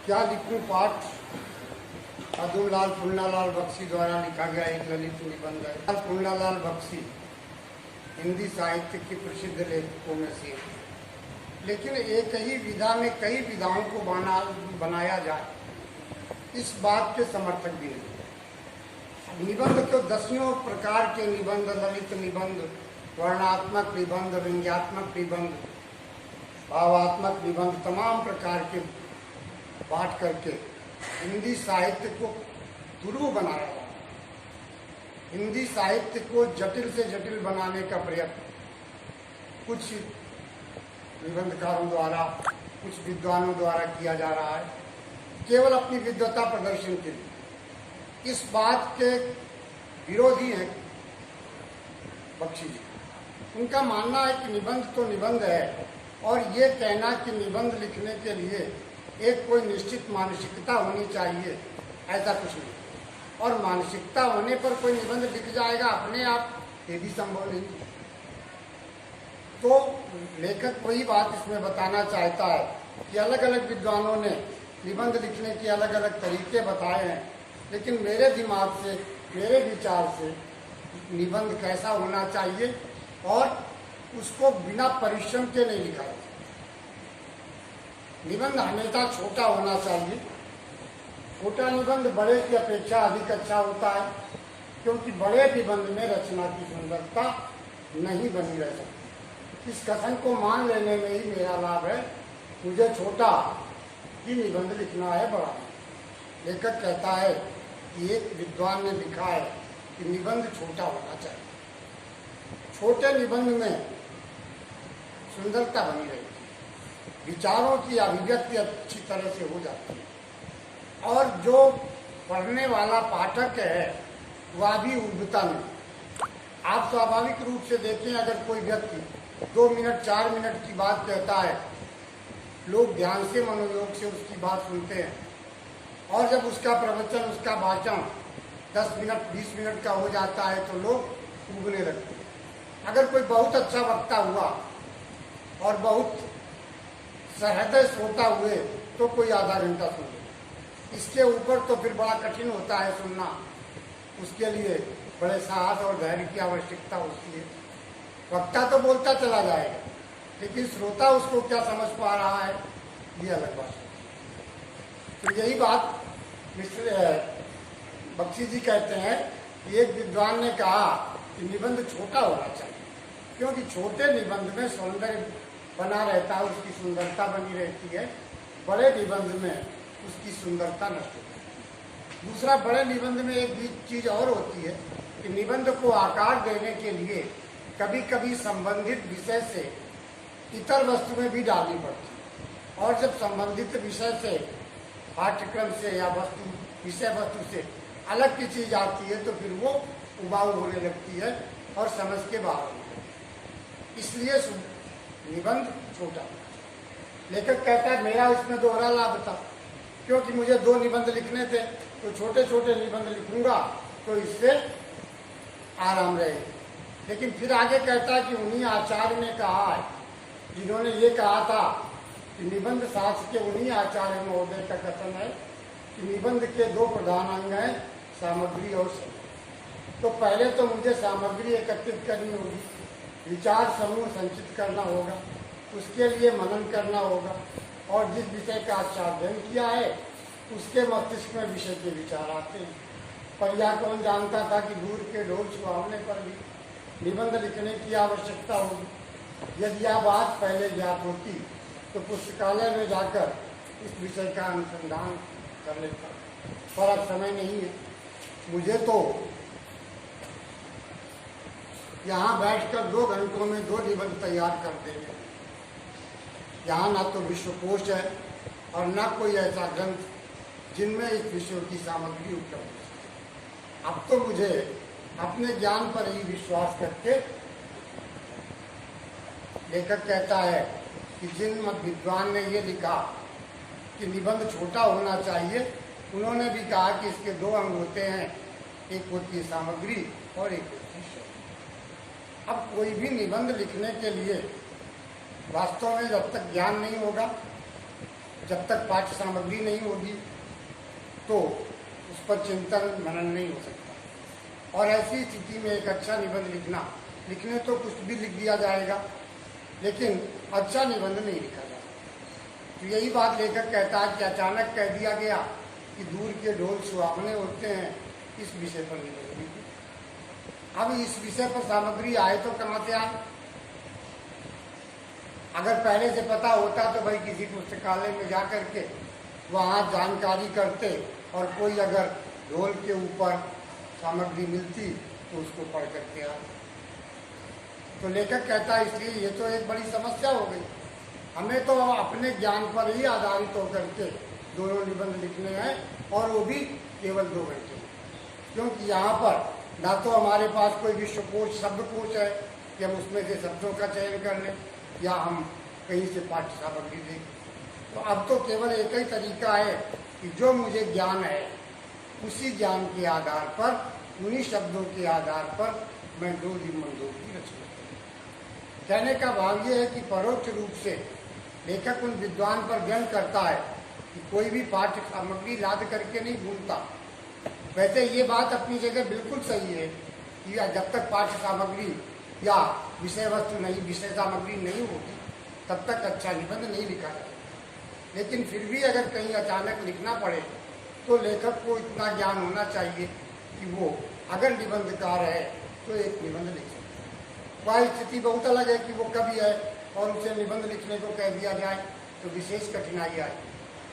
क्या लिखूं पाठ अदुमलाल पुन्नालाल बख्शी द्वारा लिखा गया एक ललित निबंध है। पुन्नालाल बख्शी हिंदी साहित्य के प्रसिद्ध लेखकों में से, लेकिन एक ही विधा में कई विधाओं को बनाया जाए, इस बात के समर्थक भी नहीं। निबंध के दसियों प्रकार के निबंध, ललित निबंध, वर्णात्मक निबंध, व्यंग्यात्मक निबंध, भावात्मक निबंध, तमाम प्रकार के बांट करके हिंदी साहित्य को दुर्लभ बनाया। हिंदी साहित्य को जटिल से जटिल बनाने का प्रयत्न कुछ निबंधकारों द्वारा, कुछ विद्वानों द्वारा किया जा रहा है, केवल अपनी विद्वता प्रदर्शन के लिए। इस बात के विरोधी हैं बख्शी जी। उनका मानना है कि निबंध तो निबंध है, और ये कहना कि निबंध लिखने के लिए एक कोई निश्चित मानसिकता होनी चाहिए, ऐसा कुछ नहीं। और मानसिकता होने पर कोई निबंध लिख जाएगा अपने आप, ये भी संभव नहीं। तो लेखक वही बात इसमें बताना चाहता है कि अलग अलग विद्वानों ने निबंध लिखने के अलग अलग तरीके बताए हैं, लेकिन मेरे दिमाग से, मेरे विचार से निबंध कैसा होना चाहिए और उसको बिना परिश्रम के नहीं लिखा जाए। निबंध हमेशा छोटा होना चाहिए। छोटा निबंध बड़े की अपेक्षा अधिक अच्छा होता है, क्योंकि बड़े निबंध में रचना की सुंदरता नहीं बनी रह सकती। इस कथन को मान लेने में ही मेरा लाभ है। मुझे छोटा ही निबंध लिखना है, बड़ा। लेखक कहता है कि एक विद्वान ने लिखा है कि निबंध छोटा होना चाहिए। छोटे निबंध में सुंदरता बनी रहती है, विचारों की अभिव्यक्ति अच्छी तरह से हो जाती है, और जो पढ़ने वाला पाठक है वह भी उबता नहीं। आप स्वाभाविक रूप से देखें, अगर कोई व्यक्ति 2 मिनट 4 मिनट की बात कहता है, लोग ध्यान से, मनोयोग से उसकी बात सुनते हैं, और जब उसका प्रवचन, उसका भाषण 10 मिनट 20 मिनट का हो जाता है तो लोग उबने लगते हैं। अगर कोई बहुत अच्छा वक्ता हुआ और बहुत सहृदय श्रोता हुए तो कोई आधा घंटा सुन ले। इसके ऊपर तो फिर बड़ा कठिन होता है सुनना। उसके लिए बड़े साहस और धैर्य की आवश्यकता होती है। वक्ता तो बोलता चला जाएगा, लेकिन श्रोता उसको क्या समझ पा रहा है, ये अलग बात है। तो यही बात बख्शी जी कहते हैं कि एक विद्वान ने कहा कि निबंध छोटा होना चाहिए, क्योंकि छोटे निबंध में सौंदर्य बना रहता है, उसकी सुंदरता बनी रहती है। बड़े निबंध में उसकी सुंदरता नष्ट होती है। दूसरा, बड़े निबंध में एक चीज और होती है कि निबंध को आकार देने के लिए कभी कभी संबंधित विषय से इतर वस्तु में भी डालनी पड़ती है, और जब संबंधित विषय से, पाठ्यक्रम से या विषय वस्तु से अलग की चीज आती है तो फिर वो उबाऊ होने लगती है और समझ के बाहर होती है। इसलिए निबंध छोटा। लेखक कहता है मेरा इसमें दोहरा लाभ था, क्योंकि मुझे 2 निबंध लिखने थे, तो छोटे छोटे निबंध लिखूंगा तो इससे आराम रहेगा। लेकिन फिर आगे कहता है कि उन्हीं आचार्य ने कहा है, जिन्होंने ये कहा था कि निबंध शास्त्र के उन्हीं आचार्य महोदय का कथन है कि निबंध के 2 प्रधान अंग हैं, सामग्री और समय। तो पहले तो मुझे सामग्री एकत्रित करनी होगी, विचार समूह संचित करना होगा, उसके लिए मनन करना होगा, और जिस विषय का आच्छादन किया है उसके मस्तिष्क में विषय के विचार आते हैं। पर यह कौन जानता था कि दूर के ढोल छुआने पर भी निबंध लिखने की आवश्यकता होगी। यदि यह बात पहले ज्ञात होती तो पुस्तकालय में जाकर इस विषय का अनुसंधान कर लेता, पर अब समय नहीं है। मुझे तो यहाँ बैठकर 2 घंटों में 2 निबंध तैयार कर देंगे। यहाँ ना तो विश्वकोश है और ना कोई ऐसा ग्रंथ जिनमें इस विषय की सामग्री उपलब्ध है। अब तो मुझे अपने ज्ञान पर ही विश्वास करके, लेखक कहता है कि जिन विद्वान ने ये लिखा कि निबंध छोटा होना चाहिए, उन्होंने भी कहा कि इसके 2 अंग होते हैं, एक होती है सामग्री और एक होती है शब्द। अब कोई भी निबंध लिखने के लिए वास्तव में जब तक ज्ञान नहीं होगा, जब तक पाठ्य सामग्री नहीं होगी तो उस पर चिंतन मनन नहीं हो सकता। और ऐसी स्थिति में एक अच्छा निबंध लिखने तो कुछ भी लिख दिया जाएगा, लेकिन अच्छा निबंध नहीं लिखा जाता। तो यही बात लेखक कहता है कि अचानक कह दिया गया कि दूर के ढोल सुहावने होते हैं, इस विषय पर निबंध लिखो। अब इस विषय पर सामग्री आए तो कहाँ से आए? अगर पहले से पता होता तो भाई किसी पुस्तकालय में जा करके वहाँ जानकारी करते और कोई अगर ढोल के ऊपर सामग्री मिलती तो उसको पढ़ करके आए। तो लेखक कहता है इसलिए ये तो एक बड़ी समस्या हो गई, हमें तो अपने ज्ञान पर ही आधारित होकर के दोनों निबंध लिखने हैं, और वो भी केवल 2 घंटे, क्योंकि यहाँ पर ना तो हमारे पास कोई विश्वकोश शब्दकोश है कि हम उसमें से शब्दों का चयन कर लें या हम कहीं से पाठ्य सामग्री दें। तो अब तो केवल एक ही तरीका है कि जो मुझे ज्ञान है उसी ज्ञान के आधार पर, उन्हीं शब्दों के आधार पर मैं 2 निबंधों की रचना करूँ। कहने का भाव ये है कि परोक्ष रूप से लेखक उन विद्वान पर व्यंग करता है कि कोई भी पाठ्य सामग्री लाद करके नहीं भूलता। वैसे ये बात अपनी जगह बिल्कुल सही है कि जब तक पाठ्य सामग्री या विषय सामग्री नहीं होगी तब तक अच्छा निबंध नहीं लिखा जाएगा। लेकिन फिर भी अगर कहीं अचानक लिखना पड़े तो लेखक को इतना ज्ञान होना चाहिए कि वो अगर निबंधकार है तो एक निबंध लिख सकते। वह स्थिति बहुत अलग है कि वो कवि है और उसे निबंध लिखने को कह दिया जाए तो विशेष कठिनाई आए।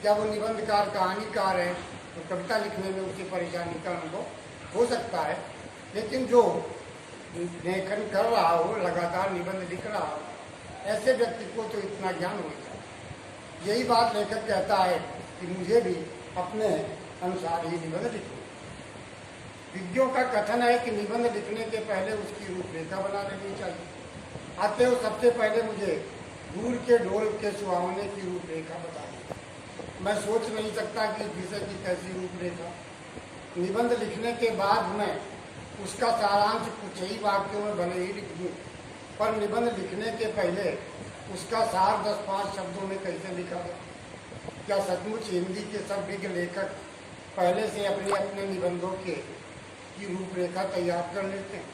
जब वो निबंधकार कहानीकार है तो कविता लिखने में उसे परेशानी का अनुभव हो सकता है, लेकिन जो लेखन कर रहा हो, लगातार निबंध लिख रहा हो, ऐसे व्यक्ति को तो इतना ज्ञान हो जाए। यही बात लेखक कहता है कि मुझे भी अपने अनुसार ही निबंध लिखो। विज्ञों का कथन है कि निबंध लिखने के पहले उसकी रूपरेखा बना लेनी चाहिए। आते हो सबसे पहले मुझे दूर के ढोल के सुहावने की रूपरेखा बताइए। मैं सोच नहीं सकता कि इस विषय की कैसी रूपरेखा। निबंध लिखने के बाद मैं उसका सारांश कुछ ही वाक्यों में भले ही लिख दूँ, पर निबंध लिखने के पहले उसका सार 10-5 शब्दों में कैसे लिखा जाए? क्या सचमुच हिंदी के सब विज्ञ लेखक पहले से अपने अपने निबंधों की रूपरेखा तैयार कर लेते हैं?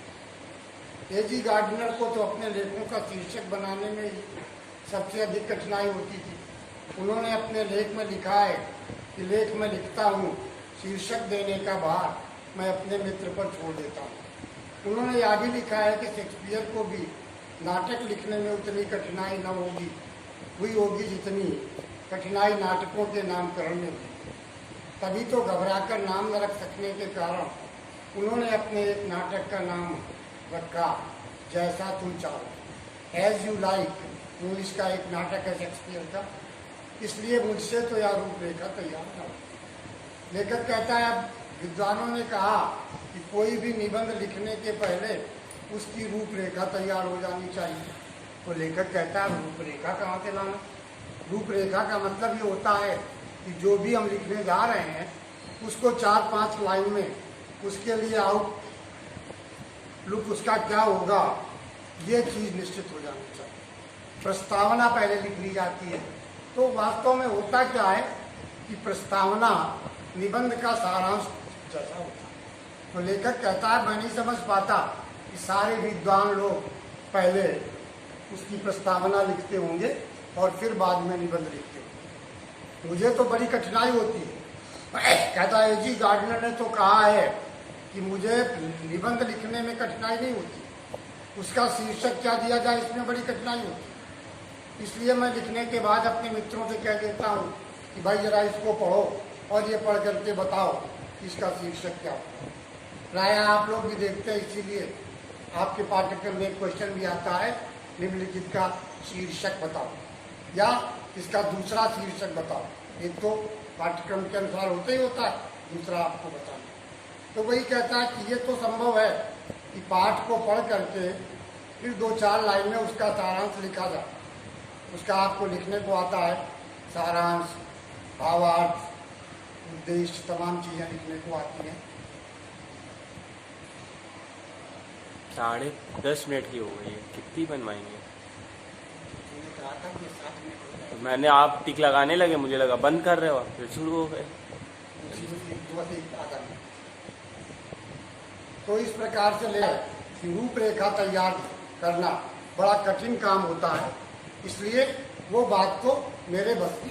एजी गार्डनर को तो अपने लेखों का शीर्षक बनाने में ही सबसे अधिक कठिनाई होती थी। उन्होंने अपने लेख में लिखा है कि लेख में लिखता हूँ, शीर्षक देने का भार मैं अपने मित्र पर छोड़ देता हूँ। उन्होंने यह भी लिखा है कि शेक्सपियर को भी नाटक लिखने में उतनी कठिनाई न हुई होगी जितनी कठिनाई नाटकों के नामकरण में हुई। तभी तो घबराकर नाम न रख सकने के कारण उन्होंने अपने एक नाटक का नाम रखा जैसा तुम चाहो, एज यू लाइक। इंग्लिश का एक नाटक है शेक्सपियर का, इसलिए मुझसे तो यह रूपरेखा तैयार न हो। लेखक कहता है विद्वानों ने कहा कि कोई भी निबंध लिखने के पहले उसकी रूपरेखा तैयार हो जानी चाहिए। तो लेखक कहता है रूपरेखा कहाँ से लाना? रूपरेखा का मतलब ये होता है कि जो भी हम लिखने जा रहे हैं उसको 4-5 लाइन में उसके लिए आउटलुक उसका क्या होगा ये चीज़ निश्चित हो जानी चाहिए। प्रस्तावना पहले लिख ली जाती है। तो वास्तव में होता क्या है कि प्रस्तावना निबंध का सारांश जैसा होता है। तो लेखक कहता है मैं नहीं समझ पाता कि सारे विद्वान लोग पहले उसकी प्रस्तावना लिखते होंगे और फिर बाद में निबंध लिखते होंगे। मुझे तो बड़ी कठिनाई होती है। कहता है एजी गार्डनर ने तो कहा है कि मुझे निबंध लिखने में कठिनाई नहीं होती, उसका शीर्षक क्या दिया जाए इसमें बड़ी कठिनाई होती है। इसलिए मैं लिखने के बाद अपने मित्रों से कह देता हूँ कि भाई जरा इसको पढ़ो और ये पढ़ करके बताओ इसका शीर्षक क्या होगा। प्राय आप लोग भी देखते हैं, इसीलिए आपके पाठ्यक्रम में क्वेश्चन भी आता है निम्नलिखित का शीर्षक बताओ या इसका दूसरा शीर्षक बताओ। एक तो पाठ्यक्रम के अनुसार होता ही होता है, दूसरा आपको बताना। तो वही कहता है कि ये तो संभव है कि पाठ को पढ़ करके फिर 2-4 लाइन में उसका सारांश लिखा जाए। उसका आपको लिखने को आता है सारांश, भावार्थ, उद्देश्य, तमाम चीज़ें लिखने को आती हैं। 10:30 मिनट की हो गई है, कितनी बनवाएंगे? रहा था कि 7 मिनट हो जाए। मैंने आप टिक लगाने लगे, मुझे लगा बंद कर रहे हो, फिर शुरू हो गए। तो इस प्रकार से ले कि रूपरेखा तैयार करना बड़ा कठिन काम होता है, इसलिए वो बात तो मेरे बस की